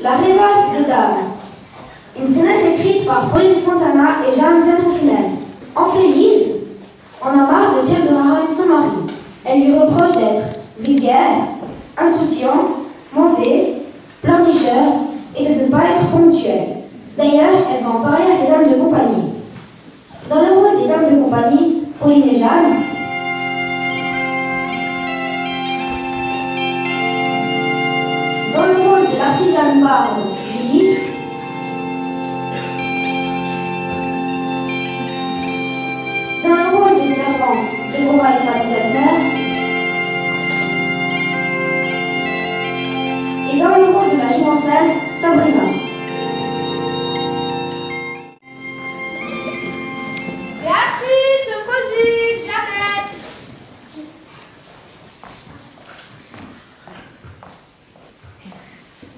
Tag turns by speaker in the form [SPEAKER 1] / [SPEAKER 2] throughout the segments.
[SPEAKER 1] La révolte de dames. Une scénette écrite par Pauline Fontana et Jeanne Zenophilène. Amphélyse en a marre de Pierre de Harogne, son mari. Elle lui reproche d'être vulgaire, insouciant, mauvais, pleurnicheur et de ne pas être ponctuel. D'ailleurs, elle va en parler à ses dames de compagnie. Dans le rôle des dames de compagnie, Pauline et Jeanne, dans le rôle de l'artisane barbe, Julie, dans le rôle des servantes, Déborah et Fanny Zellner, et dans le rôle de la jouancelle, Sabrina.
[SPEAKER 2] Béatrice, Fosy, Jeannette.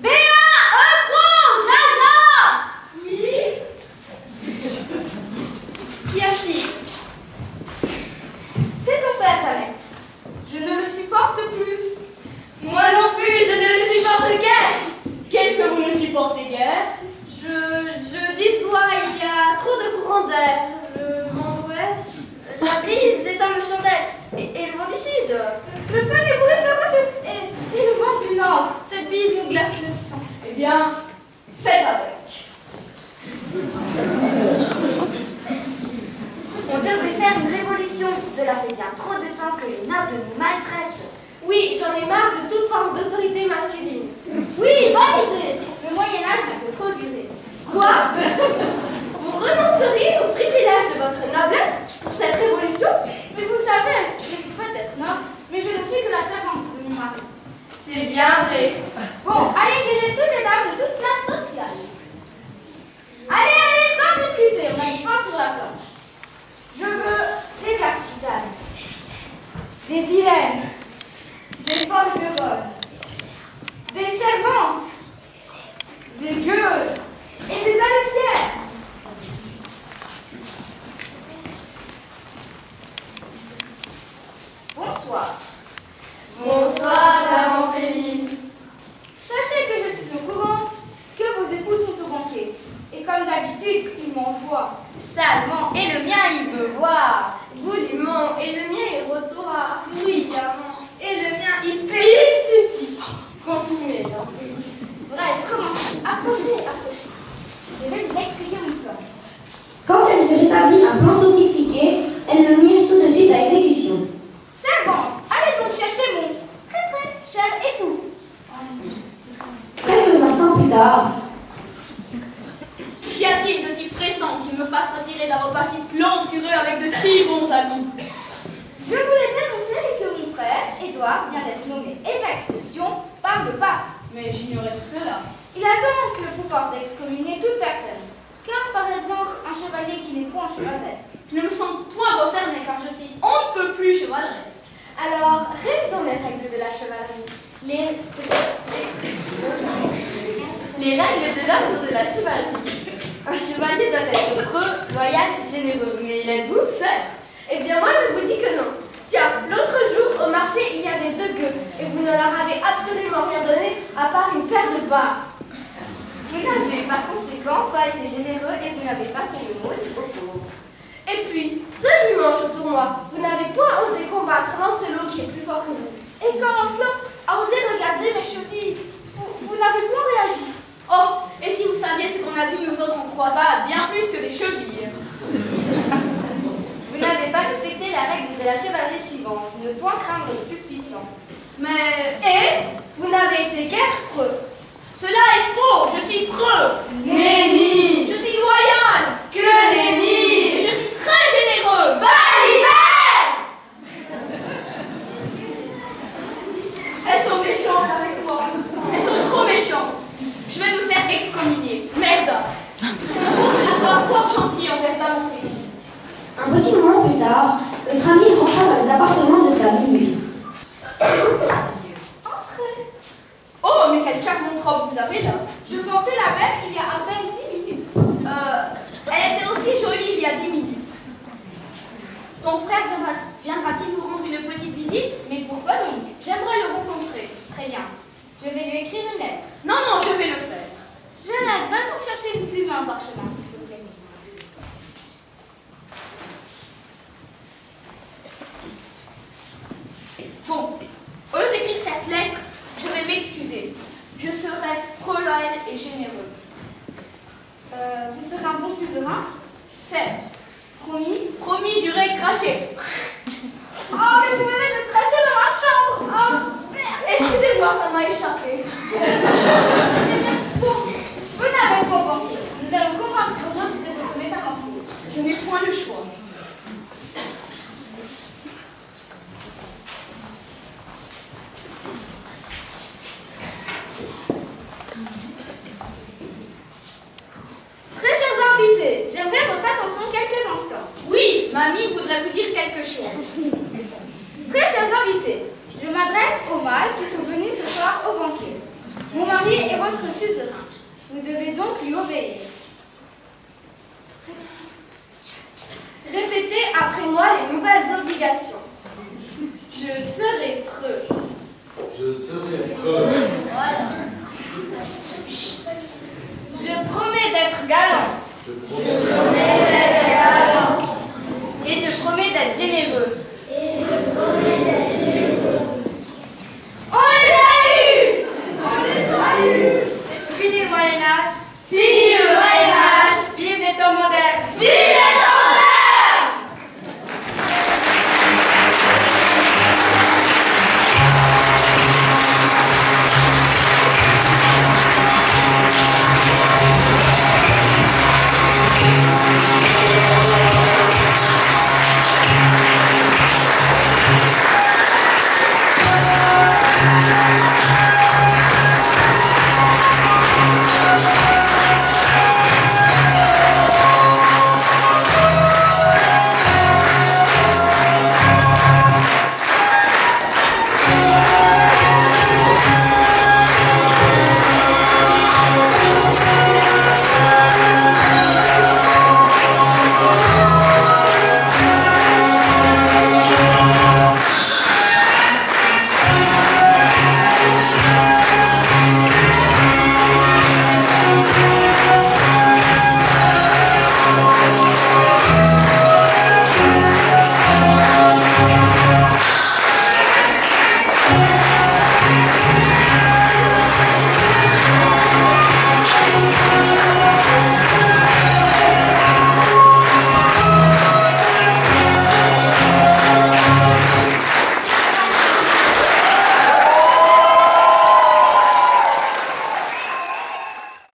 [SPEAKER 2] Béa, Eufron, Jaja. Oui. Qui a-t-il? C'est ton père, Jeannette. Je ne le supporte plus. Moi non plus, je ne le supporte guère.
[SPEAKER 3] Qu'est-ce que vous ne supportez guère?
[SPEAKER 2] Je dis-toi, il y a trop de courant d'air. Le vent d'ouest, la brise éteint le chandelle. Et le vent du sud. Le feu des bruits de la coiffure. Et le vent du nord. Cette bise nous glace le sang.
[SPEAKER 3] Eh bien, faites avec.
[SPEAKER 2] On devrait faire une révolution. Cela fait bien trop de temps que les nobles nous maltraitent. Oui, j'en ai marre de toute forme d'autorité masculine. Oui, bonne idée. Le Moyen-Âge n'a que trop duré. Quoi? Vous renonceriez au privilège de votre noblesse pour cette révolution? Mais vous savez, je suis peut-être noble, mais je ne suis que la servante de mon mari. C'est bien vrai. Bon, allez virer toutes les dames de toute classe sociale. Allez, sans discuter, on a mis fin sur la planche. Je veux des artisanes, des vilaines, des forgerolles, des servantes, des gueules et des aletières. Bonsoir. Bonsoir, dame Amphélyse. Sachez que je suis au courant que vos époux sont au banquet. Et comme d'habitude, ils m'envoient. Salement, et le mien, il me voit. Goulûment, et le mien, il reçoit. Bruyamment, et le mien, il paye. Il suffit. Continuez, dame Amphélyse. Bref, commencez. Approchez, approchez. Je vais vous expliquer mon plan.
[SPEAKER 1] Quand elle se rétablit un plan sophistiqué, elle le mire tout de suite à exécution.
[SPEAKER 2] Servante, allez donc chercher mon très très cher époux.
[SPEAKER 1] Quelques instants plus tard,
[SPEAKER 3] Qu'y a-t-il de si pressant qui me fasse retirer d'un repas si plantureux avec de si bons amis?
[SPEAKER 2] Je voulais t'annoncer que mon frère, Édouard, vient d'être nommé évêque de Sion par le pape.
[SPEAKER 3] Mais j'ignorais tout cela.
[SPEAKER 2] Il a donc le pouvoir d'excommunier toute personne. Comme par exemple un chevalier qui n'est point chevaleresque.
[SPEAKER 3] Je ne me sens point concernée car je suis on ne peut plus chevaleresque.
[SPEAKER 2] Alors, révisons les règles de la chevalerie. Les règles de l'ordre de la chevalerie. Un chevalier doit être preux, loyal, généreux. Mais l'êtes-vous?
[SPEAKER 3] Certes.
[SPEAKER 2] Eh bien, moi, je vous dis que non. Tiens, l'autre jour, au marché, il y avait 2 gueux. Et vous ne leur avez absolument rien donné à part une paire de baffes. Vous n'avez, par conséquent, pas été généreux et vous n'avez pas fait le mot aux pauvres. Et puis, ce dimanche au tournoi, vous n'avez point osé combattre Lancelot qui est plus fort que vous. Et quand Lancelot a osé regarder mes chevilles, vous n'avez point réagi.
[SPEAKER 3] Oh, et si vous saviez ce qu'on a vu nous autres en croisade, bien plus que des chevilles.
[SPEAKER 2] Vous n'avez pas respecté la règle de la chevalerie suivante, ne point craindre le plus puissant.
[SPEAKER 3] Mais...
[SPEAKER 2] Et vous n'avez été guère preux.
[SPEAKER 3] Cela est faux, je suis preux.
[SPEAKER 2] Nenni.
[SPEAKER 3] Je suis loyal.
[SPEAKER 2] Que nenni.
[SPEAKER 3] Et je suis très généreux.
[SPEAKER 2] Balivert.
[SPEAKER 3] Elles sont méchantes avec moi. Elles sont trop méchantes. Je vais me faire excommunier. Merdas. Il faut que je sois fort gentil envers dame Amphélyse.
[SPEAKER 1] un petit moment plus tard, notre ami rentra dans les appartements de sa mue.
[SPEAKER 2] Entrez.
[SPEAKER 3] Oh, mais quelle charmante robe vous avez là.
[SPEAKER 2] Je portais la même il y a à peine 10 minutes.
[SPEAKER 3] Elle était aussi jolie il y a 10 minutes. Ton frère viendra-t-il nous rendre une petite visite?
[SPEAKER 2] Mais pourquoi donc?
[SPEAKER 3] J'aimerais le rencontrer.
[SPEAKER 2] Très bien. Je vais lui écrire une lettre.
[SPEAKER 3] Non, non, je vais le faire.
[SPEAKER 2] parchemin, s'il vous plaît.
[SPEAKER 3] Bon, au lieu d'écrire cette lettre, je vais m'excuser. Je serai pro-loyal et généreux.
[SPEAKER 2] Vous serez un bon suzerain?
[SPEAKER 3] Certes.
[SPEAKER 2] Promis?
[SPEAKER 3] Promis, juré, craché.
[SPEAKER 2] Oh, mais vous venez de cracher dans ma chambre! Oh, merde!
[SPEAKER 3] Excusez-moi, ça m'a échappé.
[SPEAKER 2] Bon, venez avec vos banquiers. Nous allons convaincre vos autres de votre métamorphose.
[SPEAKER 3] Je n'ai point le choix.
[SPEAKER 2] Très chers invités, j'aimerais votre attention quelques instants.
[SPEAKER 3] Oui, mamie voudrait vous dire quelque chose.
[SPEAKER 2] Très chers invités, je m'adresse aux mâles qui sont venus ce soir au banquet. Mon mari est votre suzerain. Vous devez donc lui obéir. Répétez après moi les nouvelles obligations. Je serai preux.
[SPEAKER 4] Je serai preux.
[SPEAKER 2] Voilà. Je promets d'être galant.
[SPEAKER 4] Je promets.
[SPEAKER 2] Et je promets d'être généreux.